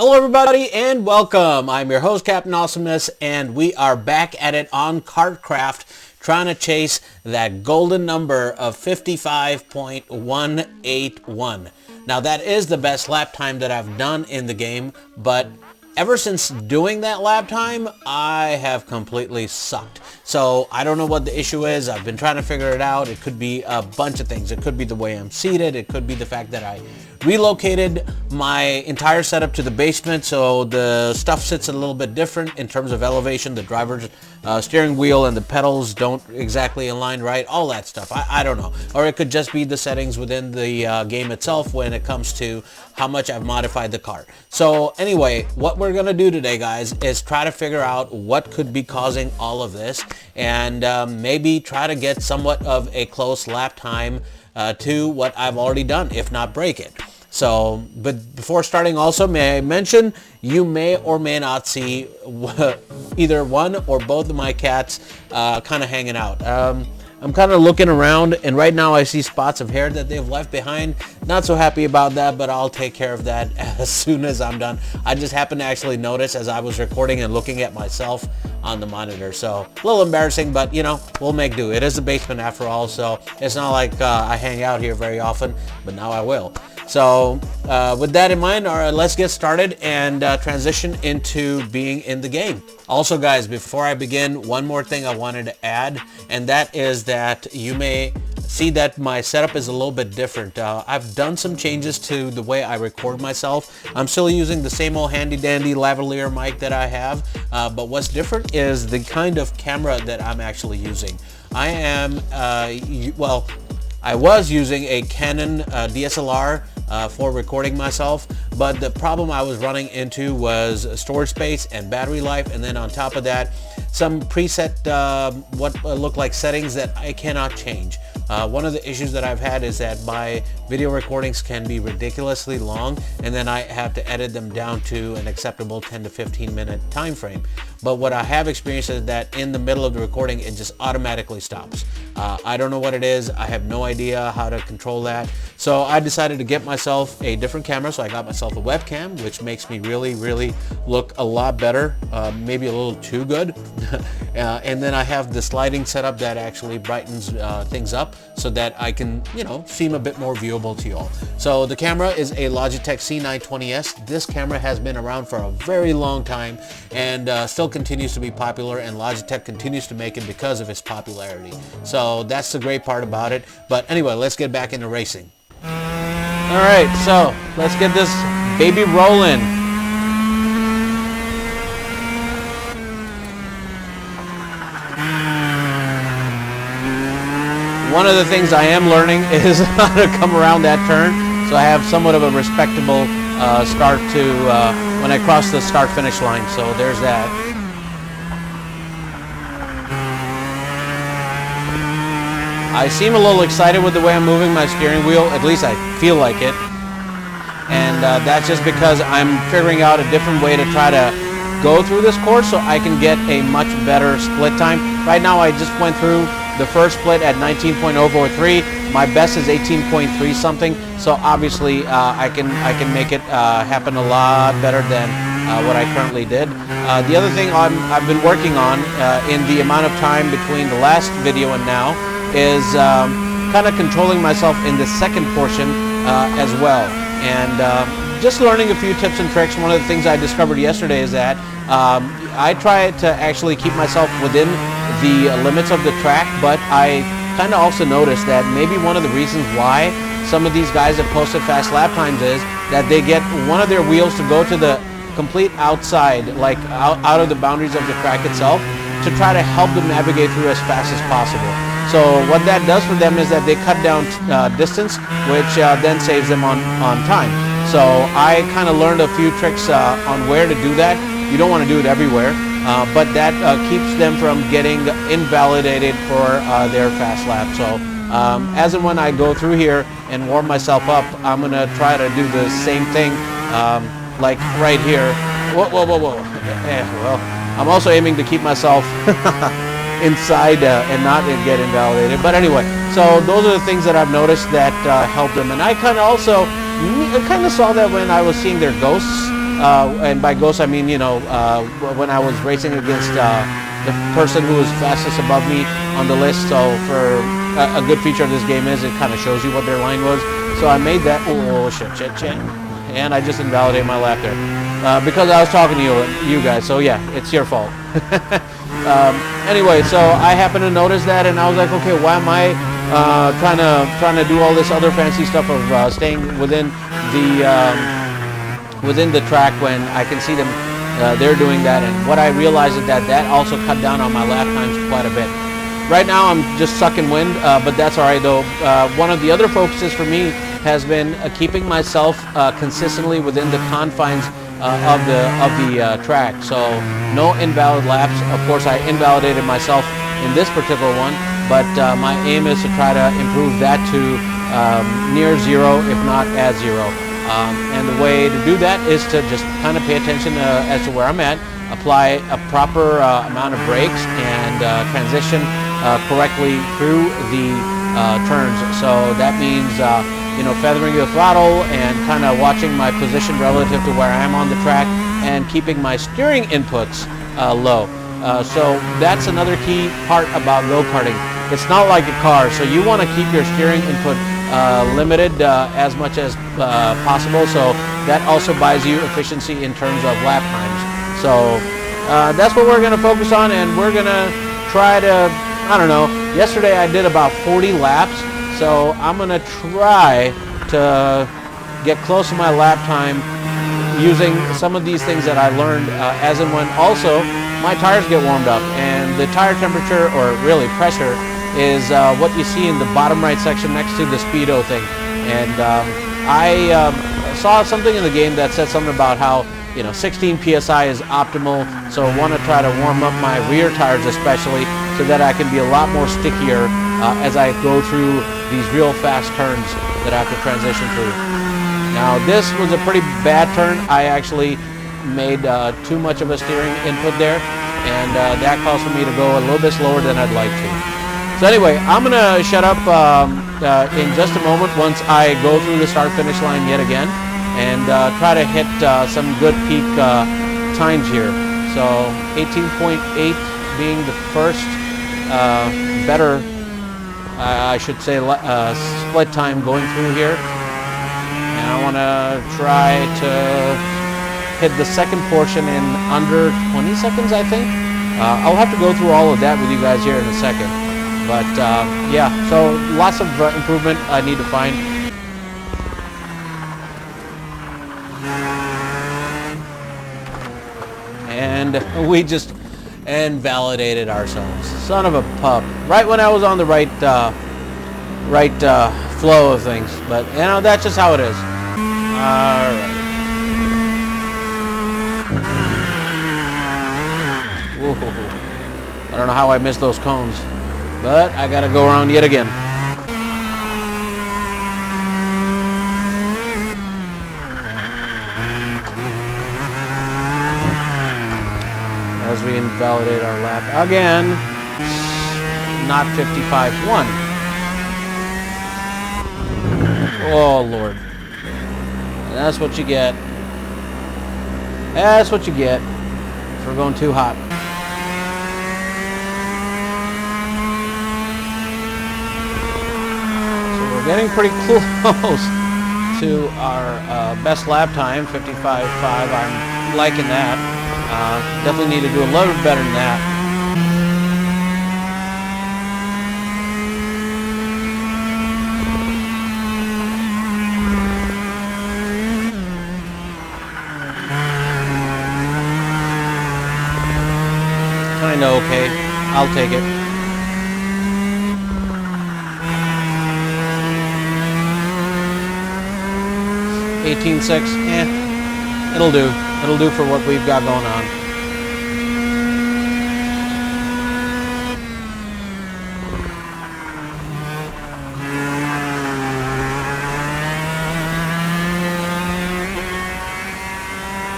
Hello everybody and welcome. I'm your host Captain Awesomeness and we are back at it on KartKraft trying to chase that golden number of 55.181. Now that is the best lap time that I've done in the game, but ever since doing that lap time, I have completely sucked. So I don't know what the issue is. I've been trying to figure it out. It could be a bunch of things. It could be the way I'm seated. It could be the fact that I relocated my entire setup to the basement, so the stuff sits a little bit different in terms of elevation. The driver's steering wheel and the pedals don't exactly align right. All that stuff. I don't know. Or it could just be the settings within the game itself when it comes to how much I've modified the car. So anyway, what we're going to do today, guys, is try to figure out what could be causing all of this and maybe try to get somewhat of a close lap time to what I've already done, if not break it. So, but before starting also, may I mention, you may or may not see either one or both of my cats kind of hanging out. I'm kind of looking around, and right now I see spots of hair that they've left behind. Not so happy about that, but I'll take care of that as soon as I'm done. I just happened to actually notice as I was recording and looking at myself on the monitor. So a little embarrassing, but you know, we'll make do. It is a basement after all, so it's not like I hang out here very often, but now I will. So with that in mind, all right, let's get started and transition into being in the game. Also, guys, before I begin, one more thing I wanted to add, and that is that you may see that my setup is a little bit different. I've done some changes to the way I record myself. I'm still using the same old handy dandy lavalier mic that I have, but what's different is the kind of camera that I'm actually using. I am, I was using a Canon DSLR for recording myself, but the problem I was running into was storage space and battery life, and then on top of that, some preset what look like settings that I cannot change. One of the issues that I've had is that my video recordings can be ridiculously long, and then I have to edit them down to an acceptable 10 to 15 minute time frame. But what I have experienced is that in the middle of the recording, it just automatically stops. I don't know what it is. I have no idea how to control that. So I decided to get myself a different camera. So I got myself a webcam, which makes me really look a lot better, maybe a little too good. And then I have the sliding setup that actually brightens things up so that I can, you know, seem a bit more viewable to you all. So the camera is a Logitech C920S. This camera has been around for a very long time and still continues to be popular, and Logitech continues to make it because of its popularity. So that's the great part about it. But anyway, let's get back into racing. Alright, so let's get this baby rolling. One of the things I am learning is how to come around that turn, so I have somewhat of a respectable start to when I cross the start-finish line, so there's that. I seem a little excited with the way I'm moving my steering wheel, at least I feel like it, and that's just because I'm figuring out a different way to try to go through this course so I can get a much better split time. Right now I just went through the first split at 19.043. My best is 18.3 something, so obviously I can make it happen a lot better than what I currently did. The other thing I've been working on in the amount of time between the last video and now is kind of controlling myself in the second portion as well, and just learning a few tips and tricks. One of the things I discovered yesterday is that I try to actually keep myself within the limits of the track, but I kind of also noticed that maybe one of the reasons why some of these guys that posted fast lap times is that they get one of their wheels to go to the complete outside, like out of the boundaries of the track itself, to try to help them navigate through as fast as possible. So what that does for them is that they cut down distance, which then saves them on time. So I kind of learned a few tricks on where to do that. You don't want to do it everywhere, but that keeps them from getting invalidated for their fast lap. So as and when I go through here and warm myself up, I'm going to try to do the same thing, like right here. Whoa. Well, I'm also aiming to keep myself inside and not get invalidated. But anyway, so those are the things that I've noticed that help them. And I kind of also saw that when I was seeing their ghosts and by ghost I mean, you know, when I was racing against the person who was fastest above me on the list. So for a good feature of this game is it kind of shows you what their line was. So I made that. Oh shit, and I just invalidated my lap there because I was talking to you guys. So yeah, it's your fault. Anyway, so I happened to notice that, and I was like, okay, why am I trying to do all this other fancy stuff of staying within the track when I can see them they're doing that? And what I realized is that also cut down on my lap times quite a bit. Right now I'm just sucking wind, but that's all right though. One of the other focuses for me has been keeping myself consistently within the confines of the track. So no invalid laps. Of course, I invalidated myself in this particular one, but my aim is to try to improve that to near zero, if not at zero. And the way to do that is to just kind of pay attention as to where I'm at, apply a proper amount of brakes, and transition correctly through the turns. So that means you know, feathering the throttle and kind of watching my position relative to where I am on the track, and keeping my steering inputs low. So that's another key part about go-karting. It's not like a car, so you want to keep your steering input limited as much as possible, so that also buys you efficiency in terms of lap times. So that's what we're going to focus on, and we're going to try to, I don't know, yesterday I did about 40 laps, so I'm going to try to get close to my lap time using some of these things that I learned as and when also my tires get warmed up. And the tire temperature, or really pressure, is what you see in the bottom right section next to the speedo thing. And I saw something in the game that said something about how, you know, 16 psi is optimal, so I want to try to warm up my rear tires especially, so that I can be a lot more stickier as I go through these real fast turns that I have to transition through. Now this was a pretty bad turn. I actually made too much of a steering input there, and that caused for me to go a little bit slower than I'd like to. So anyway, I'm going to shut up in just a moment once I go through the start-finish line yet again, and try to hit some good peak times here. So 18.8 being the first better, I should say, split time going through here. And I want to try to hit the second portion in under 20 seconds, I think. I'll have to go through all of that with you guys here in a second. But yeah, so lots of improvement I need to find. And we just invalidated ourselves. Son of a pup. Right when I was on the right flow of things. But, you know, that's just how it is. Alright. I don't know how I missed those cones, but I gotta go around yet again. As we invalidate our lap again. Not 55.1. Oh Lord. That's what you get. That's what you get for going too hot. So we're getting pretty close to our best lap time, 55.5. I'm liking that. Definitely need to do a little bit better than that. Kinda okay. I'll take it. $18.6. It'll do. It'll do for what we've got going on.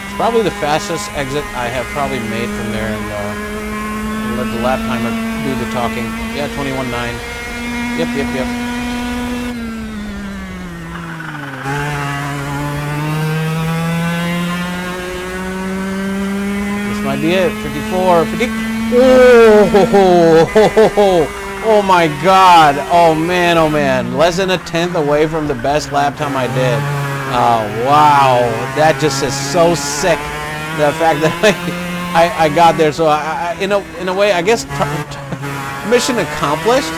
It's probably the fastest exit I have probably made from there, and let the lap timer do the talking. Yeah, 21.9. Yep. might be it. 54, 50. Oh my God. Oh man. Less than a tenth away from the best lap time I did. Wow. That just is so sick. The fact that I got there. So in a way, I guess mission accomplished.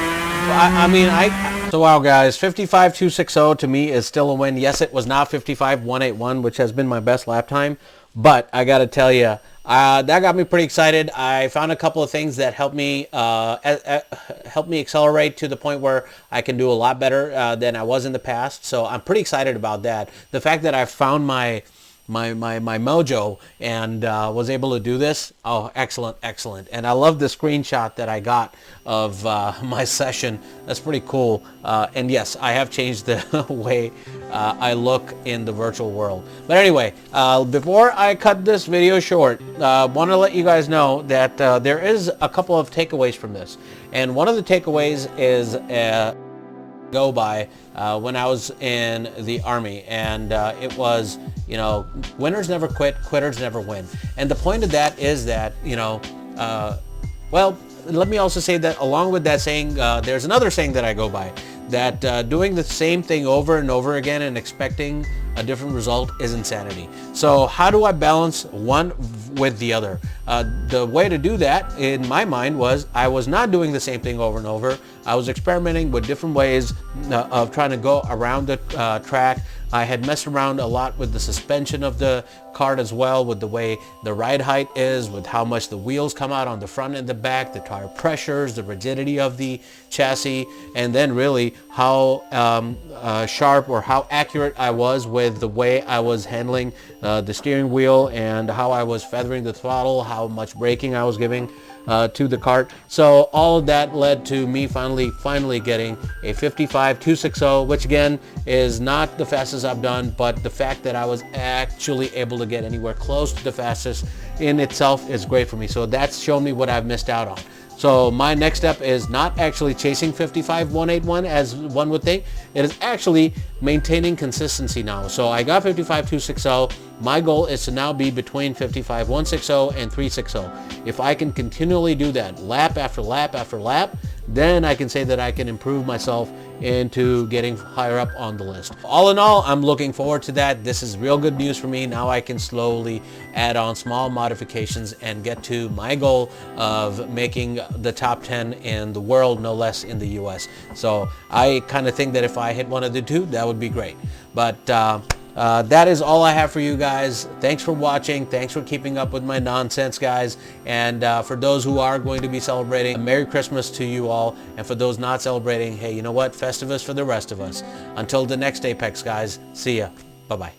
So wow guys, 55.260 to me is still a win. Yes, it was not 55.181, which has been my best lap time, but I gotta tell you, that got me pretty excited. I found a couple of things that helped me accelerate to the point where I can do a lot better than I was in the past. So I'm pretty excited about that. The fact that I found my mojo and was able to do this. Oh, excellent. And I love the screenshot that I got of my session. That's pretty cool. And yes, I have changed the way I look in the virtual world. But anyway, before I cut this video short, I want to let you guys know that there is a couple of takeaways from this. And one of the takeaways is go by when I was in the Army, and it was, you know, winners never quit, quitters never win. And the point of that is that, you know, well, let me also say that along with that saying, there's another saying that I go by, that doing the same thing over and over again and expecting a different result is insanity. So how do I balance one with the other? The way to do that in my mind was I was not doing the same thing over and over. I was experimenting with different ways of trying to go around the track. I had messed around a lot with the suspension of the kart as well, with the way the ride height is, with how much the wheels come out on the front and the back, the tire pressures, the rigidity of the chassis, and then really how sharp or how accurate I was with the way I was handling the steering wheel and how I was feathering the throttle, how much braking I was giving to the kart. So all of that led to me finally getting a 55.260, which again is not the fastest I've done, but the fact that I was actually able to get anywhere close to the fastest in itself is great for me. So that's shown me what I've missed out on. So my next step is not actually chasing 55.181 as one would think. It is actually maintaining consistency now. So I got 55.260. My goal is to now be between 55.160 and 360. If I can continually do that lap after lap after lap, then I can say that I can improve myself into getting higher up on the list. All in all, I'm looking forward to that. This is real good news for me. Now I can slowly add on small modifications and get to my goal of making the top 10 in the world, no less in the US. So I kind of think that if I hit one of the two, that would be great. But that is all I have for you guys. Thanks for watching. Thanks for keeping up with my nonsense, guys. And for those who are going to be celebrating, a Merry Christmas to you all. And for those not celebrating, hey, you know what? Festivus for the rest of us. Until the next Apex, guys. See ya. Bye-bye.